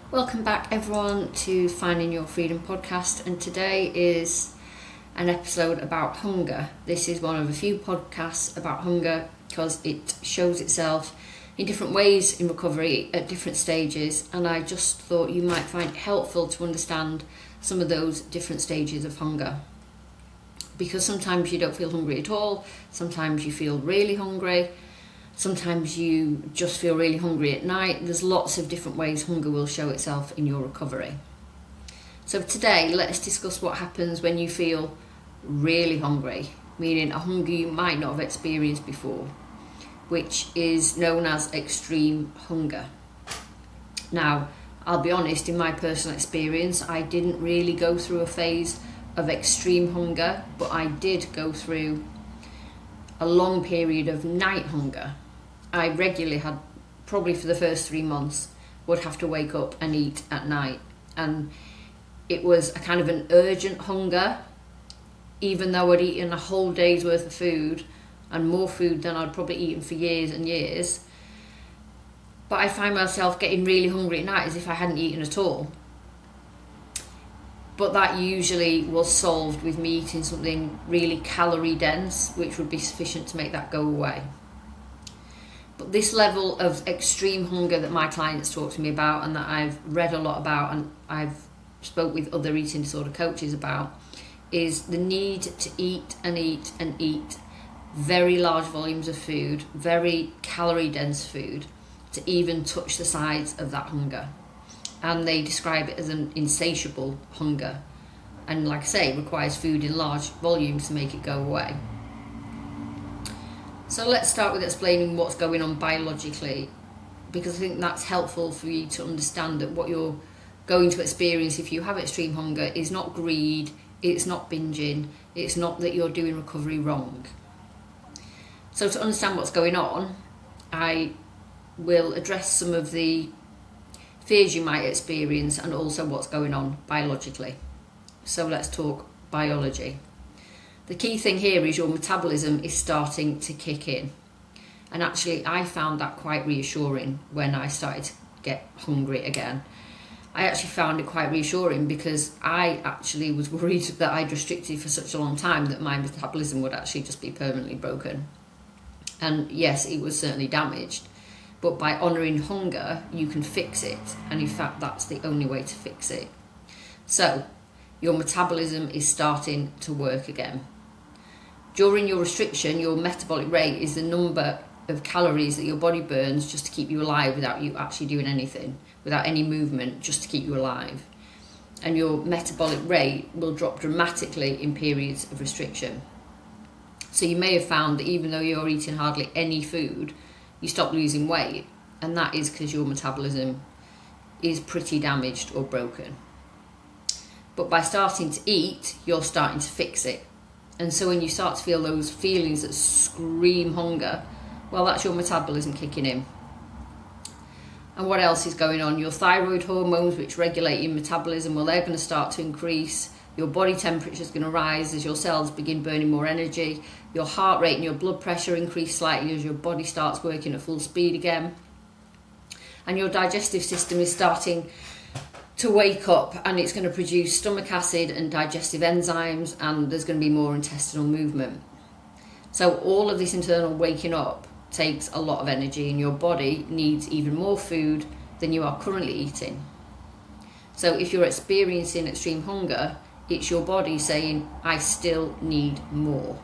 Welcome back, everyone, to Finding Your Freedom podcast, and today is an episode about hunger. This is one of a few podcasts about hunger because it shows itself in different ways in recovery at different stages, and I just thought you might find it helpful to understand some of those different stages of hunger. Because sometimes you don't feel hungry at all, sometimes you feel really hungry, sometimes you just feel really hungry at night. There's lots of different ways hunger will show itself in your recovery. So today, let's discuss what happens when you feel really hungry, meaning a hunger you might not have experienced before, which is known as extreme hunger. Now, I'll be honest, in my personal experience, I didn't really go through a phase of extreme hunger, but I did go through a long period of night hunger. I regularly had, probably for the first 3 months, would have to wake up and eat at night. And it was a kind of an urgent hunger, even though I'd eaten a whole day's worth of food and more food than I'd probably eaten for years and years. But I find myself getting really hungry at night as if I hadn't eaten at all. But that usually was solved with me eating something really calorie-dense, which would be sufficient to make that go away. But this level of extreme hunger that my clients talk to me about, and that I've read a lot about, and I've spoke with other eating disorder coaches about, is the need to eat and eat and eat very large volumes of food, very calorie-dense food, to even touch the sides of that hunger. And they describe it as an insatiable hunger, and like I say, it requires food in large volumes to make it go away. So let's start with explaining what's going on biologically, because I think that's helpful for you to understand that what you're going to experience if you have extreme hunger is not greed, it's not binging, it's not that you're doing recovery wrong. So to understand what's going on, I will address some of the fears you might experience and also what's going on biologically. So let's talk biology. The key thing here is your metabolism is starting to kick in. And actually, I found that quite reassuring when I started to get hungry again. I actually found it quite reassuring because I actually was worried that I'd restricted for such a long time that my metabolism would actually just be permanently broken. And yes, it was certainly damaged. But by honouring hunger, you can fix it. And in fact, that's the only way to fix it. So, your metabolism is starting to work again. During your restriction, your metabolic rate is the number of calories that your body burns just to keep you alive without you actually doing anything, without any movement, just to keep you alive. And your metabolic rate will drop dramatically in periods of restriction. So you may have found that even though you're eating hardly any food, you stop losing weight, and that is because your metabolism is pretty damaged or broken. But by starting to eat, you're starting to fix it. And so when you start to feel those feelings that scream hunger, well, that's your metabolism kicking in. And what else is going on? Your thyroid hormones, which regulate your metabolism, well, they're going to start to increase. Your body temperature is going to rise as your cells begin burning more energy. Your heart rate and your blood pressure increase slightly as your body starts working at full speed again. And your digestive system is starting to wake up, and it's going to produce stomach acid and digestive enzymes, and there's going to be more intestinal movement. So all of this internal waking up takes a lot of energy, and your body needs even more food than you are currently eating. So if you're experiencing extreme hunger, it's your body saying, I still need more.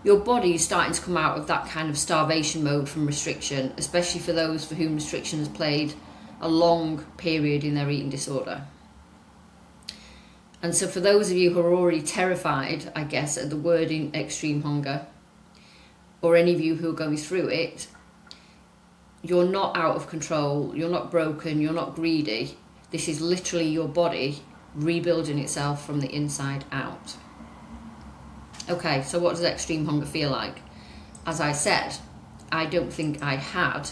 Your body is starting to come out of that kind of starvation mode from restriction, especially for those for whom restriction has played a long period in their eating disorder. And so for those of you who are already terrified, I guess, at the wording extreme hunger, or any of you who are going through it, you're not out of control, you're not broken, you're not greedy. This is literally your body rebuilding itself from the inside out. Okay, so what does extreme hunger feel like? As I said, I don't think I had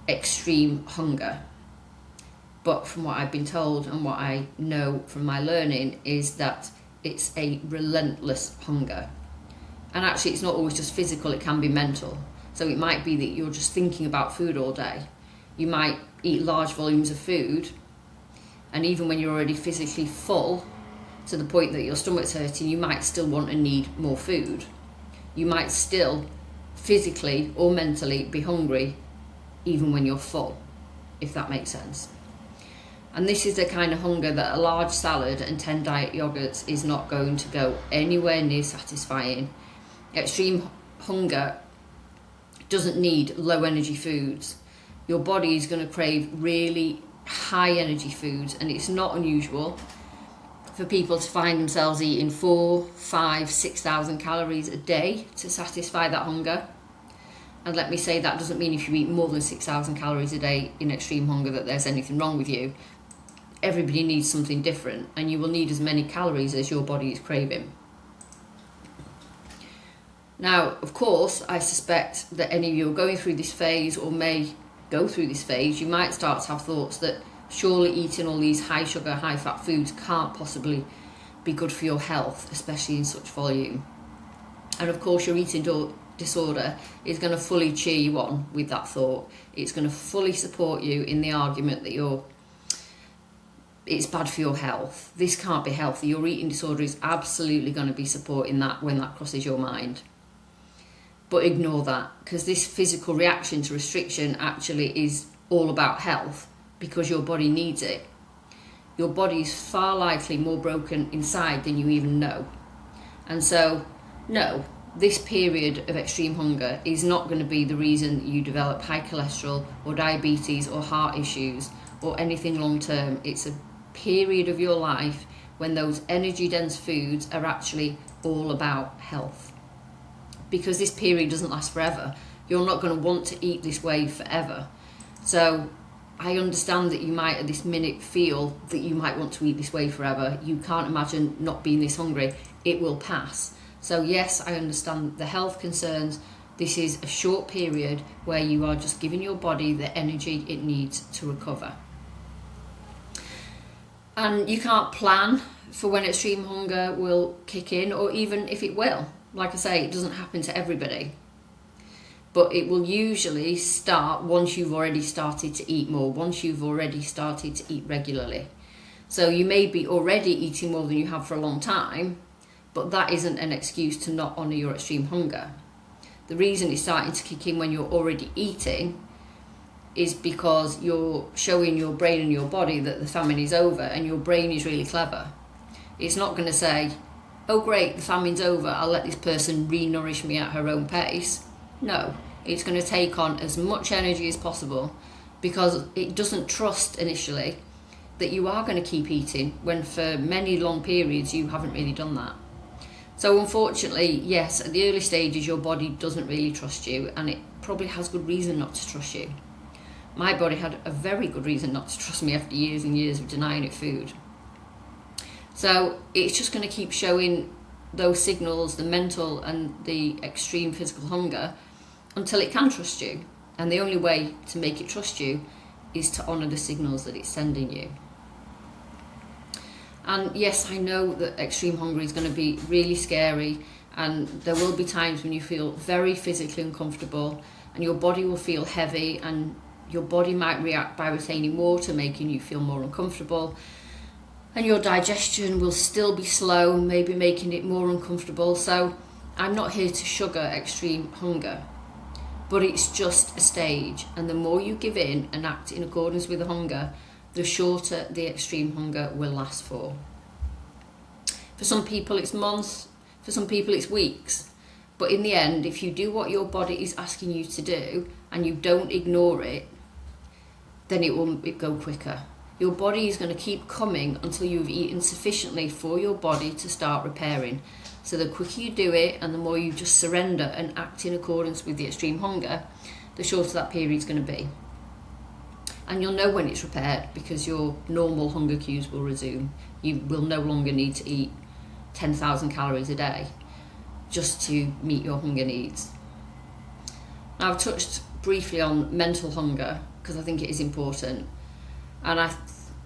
extreme hunger. But from what I've been told and what I know from my learning is that it's a relentless hunger. And actually it's not always just physical, it can be mental. So it might be that you're just thinking about food all day. You might eat large volumes of food, and even when you're already physically full, to the point that your stomach's hurting, you might still want and need more food. You might still physically or mentally be hungry even when you're full, if that makes sense. And this is the kind of hunger that a large salad and 10 diet yogurts is not going to go anywhere near satisfying. Extreme hunger doesn't need low energy foods. Your body is going to crave really high energy foods, and it's not unusual for people to find themselves eating 4, 5, 6,000 calories a day to satisfy that hunger. And let me say, that doesn't mean if you eat more than 6,000 calories a day in extreme hunger that there's anything wrong with you. Everybody needs something different, and you will need as many calories as your body is craving. Now, of course, I suspect that any of you are going through this phase or may go through this phase. You might start to have thoughts that surely eating all these high sugar, high fat foods can't possibly be good for your health, especially in such volume. And of course, your eating disorder is going to fully cheer you on with that thought. It's going to fully support you in the argument that it's bad for your health. This can't be healthy. Your eating disorder is absolutely going to be supporting that when that crosses your mind. But ignore that, because this physical reaction to restriction actually is all about health, because your body needs it. Your body is far likely more broken inside than you even know. And so, no, this period of extreme hunger is not going to be the reason you develop high cholesterol or diabetes or heart issues or anything long term. It's a period of your life when those energy dense foods are actually all about health. Because this period doesn't last forever. You're not going to want to eat this way forever. So I understand that you might at this minute feel that you might want to eat this way forever. You can't imagine not being this hungry. It will pass. So yes, I understand the health concerns. This is a short period where you are just giving your body the energy it needs to recover. And you can't plan for when extreme hunger will kick in, or even if it will. Like I say, it doesn't happen to everybody. But it will usually start once you've already started to eat more, once you've already started to eat regularly. So you may be already eating more than you have for a long time, but that isn't an excuse to not honour your extreme hunger. The reason it's starting to kick in when you're already eating is because you're showing your brain and your body that the famine is over, and your brain is really clever. It's not going to say, oh great, the famine's over, I'll let this person re-nourish me at her own pace. No, it's going to take on as much energy as possible, because it doesn't trust initially that you are going to keep eating when for many long periods you haven't really done that. So unfortunately, yes, at the early stages your body doesn't really trust you, and it probably has good reason not to trust you. My body had a very good reason not to trust me after years and years of denying it food. So it's just going to keep showing those signals, the mental and the extreme physical hunger, until it can trust you. And the only way to make it trust you is to honour the signals that it's sending you. And yes, I know that extreme hunger is going to be really scary, and there will be times when you feel very physically uncomfortable, and your body will feel heavy, and your body might react by retaining water, making you feel more uncomfortable. And your digestion will still be slow, maybe making it more uncomfortable. So I'm not here to sugar extreme hunger, but it's just a stage. And the more you give in and act in accordance with the hunger, the shorter the extreme hunger will last for. For some people it's months, for some people it's weeks. But in the end, if you do what your body is asking you to do and you don't ignore it, then it will go quicker. Your body is going to keep coming until you've eaten sufficiently for your body to start repairing. So the quicker you do it, and the more you just surrender and act in accordance with the extreme hunger, the shorter that period is going to be. And you'll know when it's repaired, because your normal hunger cues will resume. You will no longer need to eat 10,000 calories a day just to meet your hunger needs. Now, I've touched briefly on mental hunger because I think it is important. And I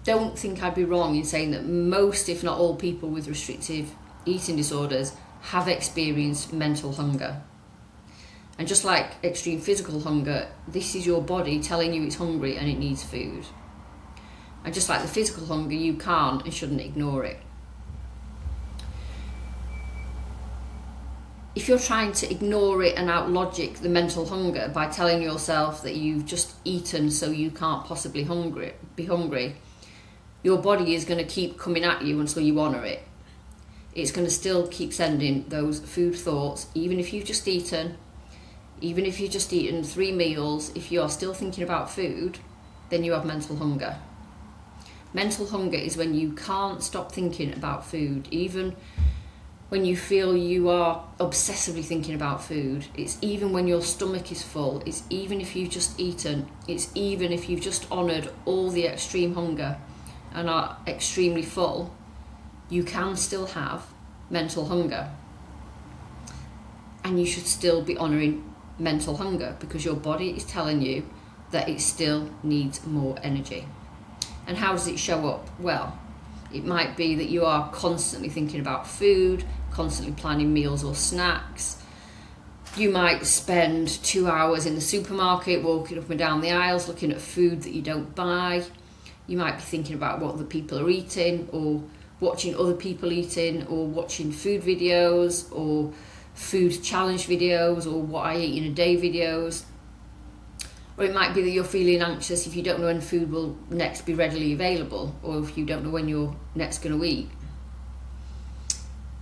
don't think I'd be wrong in saying that most, if not all, people with restrictive eating disorders have experienced mental hunger. And just like extreme physical hunger, this is your body telling you it's hungry and it needs food. And just like the physical hunger, you can't and shouldn't ignore it. If you're trying to ignore it and out-logic the mental hunger by telling yourself that you've just eaten so you can't possibly be hungry, your body is going to keep coming at you until you honour it. It's going to still keep sending those food thoughts, even if you've just eaten 3 meals. If you are still thinking about food, then you have mental hunger. Mental hunger is when you can't stop thinking about food, even when you feel you are obsessively thinking about food. It's even when your stomach is full. It's even if you've just eaten. It's even if you've just honoured all the extreme hunger and are extremely full, you can still have mental hunger. And you should still be honouring mental hunger, because your body is telling you that it still needs more energy. And how does it show up? Well, it might be that you are constantly thinking about food, constantly planning meals or snacks. You might spend 2 hours in the supermarket walking up and down the aisles looking at food that you don't buy. You might be thinking about what other people are eating, or watching other people eating, or watching food videos, or food challenge videos, or what I eat in a day videos. Or it might be that you're feeling anxious if you don't know when food will next be readily available, or if you don't know when you're next going to eat.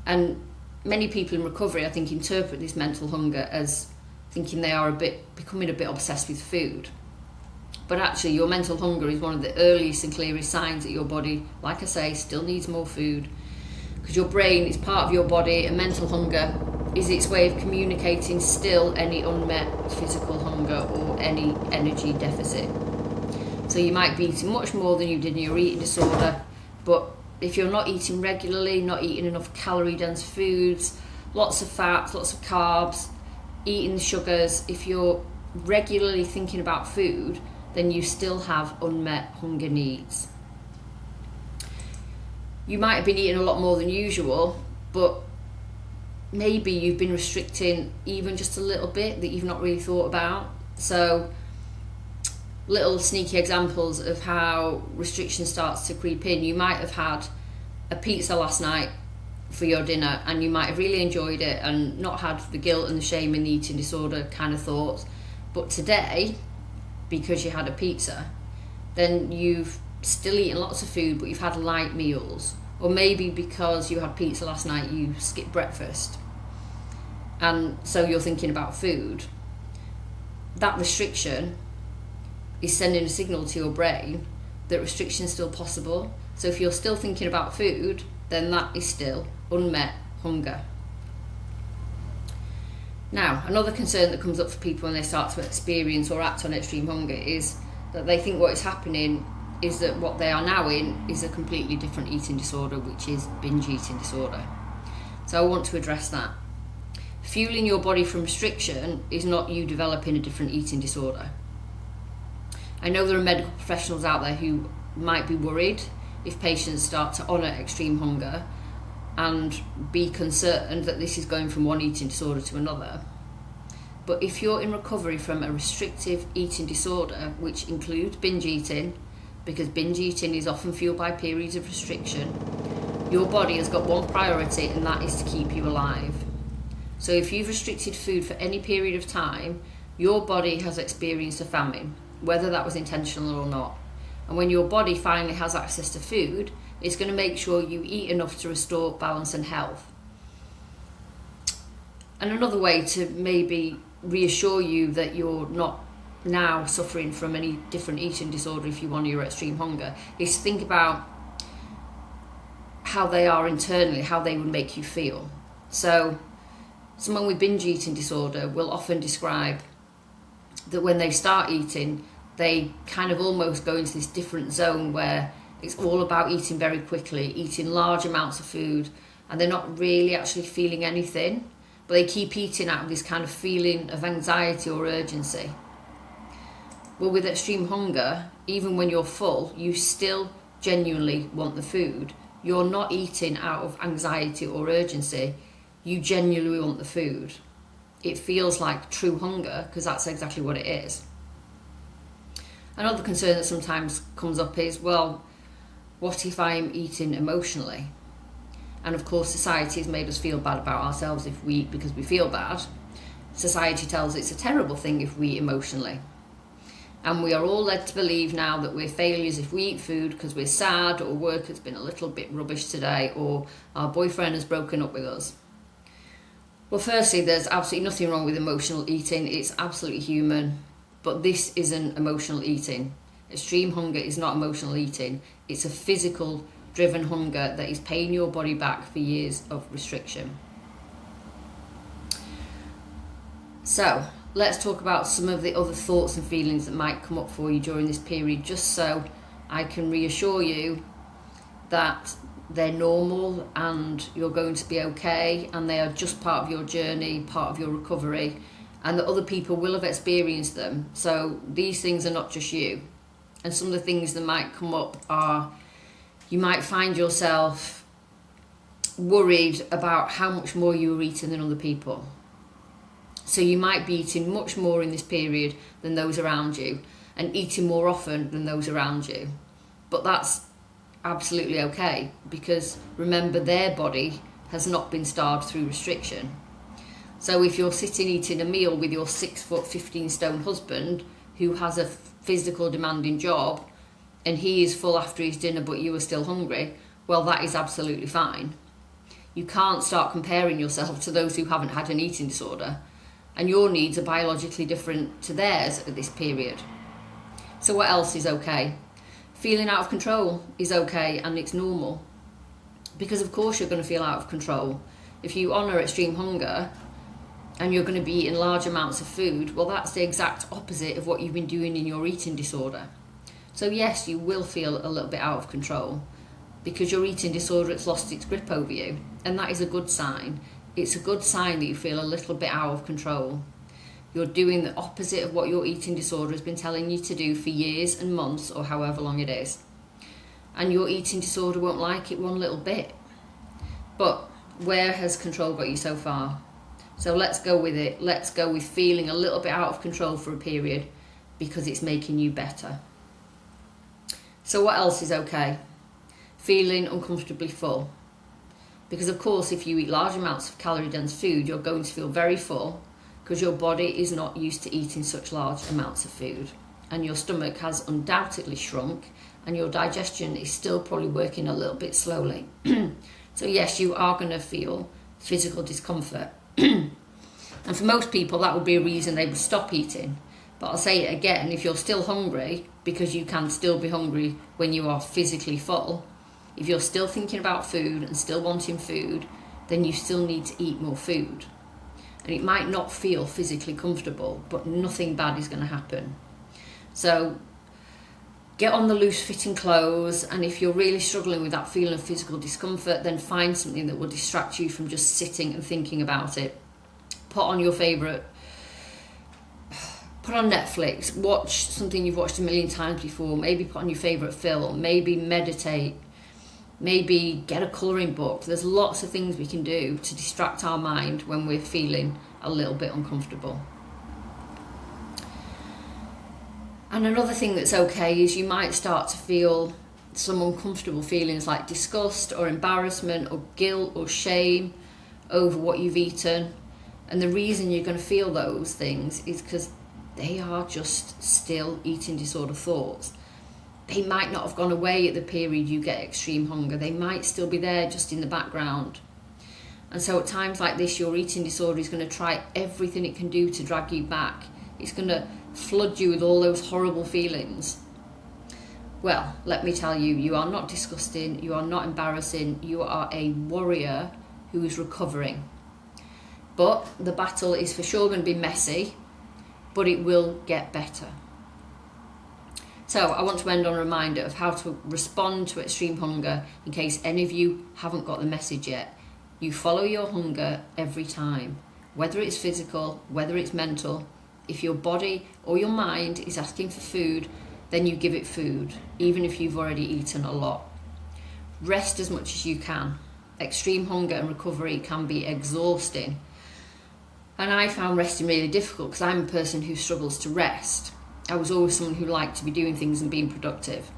And many people in recovery, I think, interpret this mental hunger as thinking they are becoming a bit obsessed with food. But actually, your mental hunger is one of the earliest and clearest signs that your body, like I say, still needs more food. Because your brain is part of your body, and mental hunger is its way of communicating still any unmet physical hunger or any energy deficit. So you might be eating much more than you did in your eating disorder, but if you're not eating regularly, not eating enough calorie-dense foods, lots of fats, lots of carbs, eating the sugars, if you're regularly thinking about food, then you still have unmet hunger needs. You might have been eating a lot more than usual, but maybe you've been restricting even just a little bit that you've not really thought about. So little sneaky examples of how restriction starts to creep in. You might have had a pizza last night for your dinner, and you might have really enjoyed it and not had the guilt and the shame and the eating disorder kind of thoughts. But today, because you had a pizza, then you've still eaten lots of food, but you've had light meals. Or maybe because you had pizza last night, you skipped breakfast, and so you're thinking about food. That restriction is sending a signal to your brain that restriction is still possible. So if you're still thinking about food, then that is still unmet hunger. Now, another concern that comes up for people when they start to experience or act on extreme hunger is that they think what is happening is that what they are now in is a completely different eating disorder, which is binge eating disorder. So I want to address that. Fueling your body from restriction is not you developing a different eating disorder. I know there are medical professionals out there who might be worried if patients start to honour extreme hunger and be concerned that this is going from one eating disorder to another. But if you're in recovery from a restrictive eating disorder, which includes binge eating, because binge eating is often fueled by periods of restriction, your body has got one priority, and that is to keep you alive. So if you've restricted food for any period of time, your body has experienced a famine, whether that was intentional or not. And when your body finally has access to food, it's going to make sure you eat enough to restore balance and health. And another way to maybe reassure you that you're not now suffering from any different eating disorder if you honour your extreme hunger is to think about how they are internally, how they would make you feel. So someone with binge eating disorder will often describe that when they start eating, they kind of almost go into this different zone where it's all about eating very quickly, eating large amounts of food, and they're not really actually feeling anything, but they keep eating out of this kind of feeling of anxiety or urgency. Well, with extreme hunger, even when you're full, you still genuinely want the food. You're not eating out of anxiety or urgency. You genuinely want the food. it feels like true hunger, because that's exactly what it is. Another concern that sometimes comes up is, well, what if I'm eating emotionally? And of course, society has made us feel bad about ourselves if we eat because we feel bad. Society tells it's a terrible thing if we eat emotionally. And we are all led to believe now that we're failures if we eat food because we're sad, or work has been a little bit rubbish today, or our boyfriend has broken up with us. Well, firstly, there's absolutely nothing wrong with emotional eating. It's absolutely human. But this isn't emotional eating. Extreme hunger is not emotional eating. It's a physical driven hunger that is paying your body back for years of restriction. So let's talk about some of the other thoughts and feelings that might come up for you during this period, just so I can reassure you that they're normal and you're going to be okay, and they are just part of your journey, part of your recovery, and that other people will have experienced them. So these things are not just you. And some of the things that might come up are, you might find yourself worried about how much more you're eating than other people. So you might be eating much more in this period than those around you, and eating more often than those around you. But that's absolutely okay, because remember, their body has not been starved through restriction. So if you're sitting eating a meal with your 6 foot 15 stone husband who has a physical demanding job, and he is full after his dinner but you are still hungry, well, that is absolutely fine. You can't start comparing yourself to those who haven't had an eating disorder, and your needs are biologically different to theirs at this period. So what else is okay? Feeling out of control is okay, and it's normal, because of course you're going to feel out of control. If you honour extreme hunger and you're going to be eating large amounts of food, well, that's the exact opposite of what you've been doing in your eating disorder. So yes, you will feel a little bit out of control because your eating disorder has lost its grip over you, and that is a good sign. It's a good sign that you feel a little bit out of control. You're doing the opposite of what your eating disorder has been telling you to do for years and months, or however long it is. And your eating disorder won't like it one little bit. But where has control got you so far? So let's go with it. Let's go with feeling a little bit out of control for a period, because it's making you better. So what else is okay? Feeling uncomfortably full. Because of course, if you eat large amounts of calorie-dense food, you're going to feel very full, because your body is not used to eating such large amounts of food. And your stomach has undoubtedly shrunk, and your digestion is still probably working a little bit slowly. So yes, you are going to feel physical discomfort. And for most people, that would be a reason they would stop eating. But I'll say it again, if you're still hungry, because you can still be hungry when you are physically full, if you're still thinking about food and still wanting food, then you still need to eat more food. And it might not feel physically comfortable, but nothing bad is going to happen. So get on the loose-fitting clothes, and if you're really struggling with that feeling of physical discomfort, then find something that will distract you from just sitting and thinking about it. Put on Netflix, watch something you've watched a million times before, maybe put on your favourite film, maybe meditate, maybe get a colouring book. There's lots of things we can do to distract our mind when we're feeling a little bit uncomfortable. And another thing that's okay is you might start to feel some uncomfortable feelings like disgust or embarrassment or guilt or shame over what you've eaten. And the reason you're going to feel those things is because they are just still eating disorder thoughts. They might not have gone away at the period you get extreme hunger. They might still be there just in the background. And so at times like this, your eating disorder is going to try everything it can do to drag you back. It's going to flood you with all those horrible feelings. Well, let me tell you, you are not disgusting, you are not embarrassing, you are a warrior who is recovering. But the battle is for sure going to be messy, but it will get better. So I want to end on a reminder of how to respond to extreme hunger in case any of you haven't got the message yet. You follow your hunger every time, whether it's physical, whether it's mental. If your body or your mind is asking for food, then you give it food, even if you've already eaten a lot. Rest as much as you can. Extreme hunger and recovery can be exhausting. And I found resting really difficult because I'm a person who struggles to rest. I was always someone who liked to be doing things and being productive.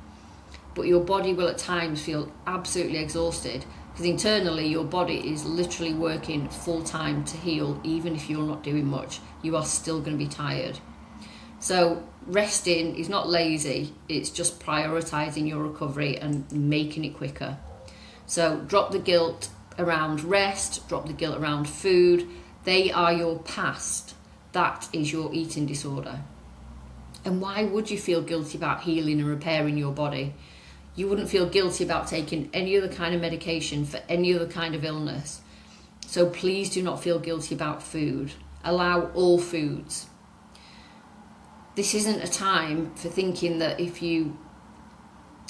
But your body will at times feel absolutely exhausted because internally your body is literally working full time to heal. Even if you're not doing much, you are still going to be tired. So resting is not lazy, it's just prioritising your recovery and making it quicker. So drop the guilt around rest, drop the guilt around food. They are your past. That is your eating disorder. And why would you feel guilty about healing and repairing your body? You wouldn't feel guilty about taking any other kind of medication for any other kind of illness. So please do not feel guilty about food. Allow all foods. This isn't a time for thinking that if you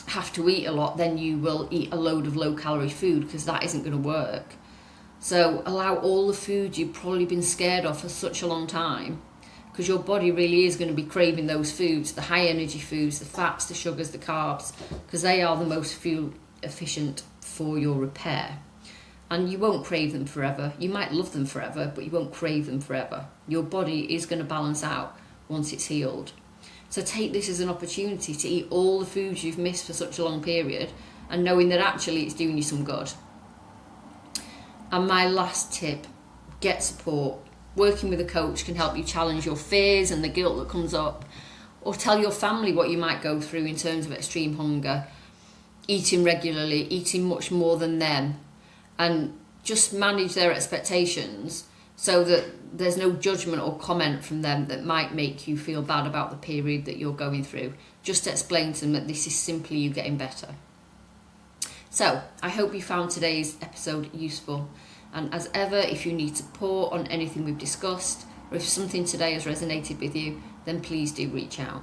have to eat a lot, then you will eat a load of low-calorie food, because that isn't going to work. So allow all the food you've probably been scared of for such a long time, because your body really is going to be craving those foods, the high energy foods, the fats, the sugars, the carbs, because they are the most fuel efficient for your repair. And you won't crave them forever. You might love them forever, but you won't crave them forever. Your body is going to balance out once it's healed. So take this as an opportunity to eat all the foods you've missed for such a long period, and knowing that actually it's doing you some good. And my last tip, get support. Working with a coach can help you challenge your fears and the guilt that comes up, or tell your family what you might go through in terms of extreme hunger, eating regularly, eating much more than them, and just manage their expectations so that there's no judgment or comment from them that might make you feel bad about the period that you're going through. Just explain to them that this is simply you getting better. So I hope you found today's episode useful. And as ever, if you need support on anything we've discussed, or if something today has resonated with you, then please do reach out.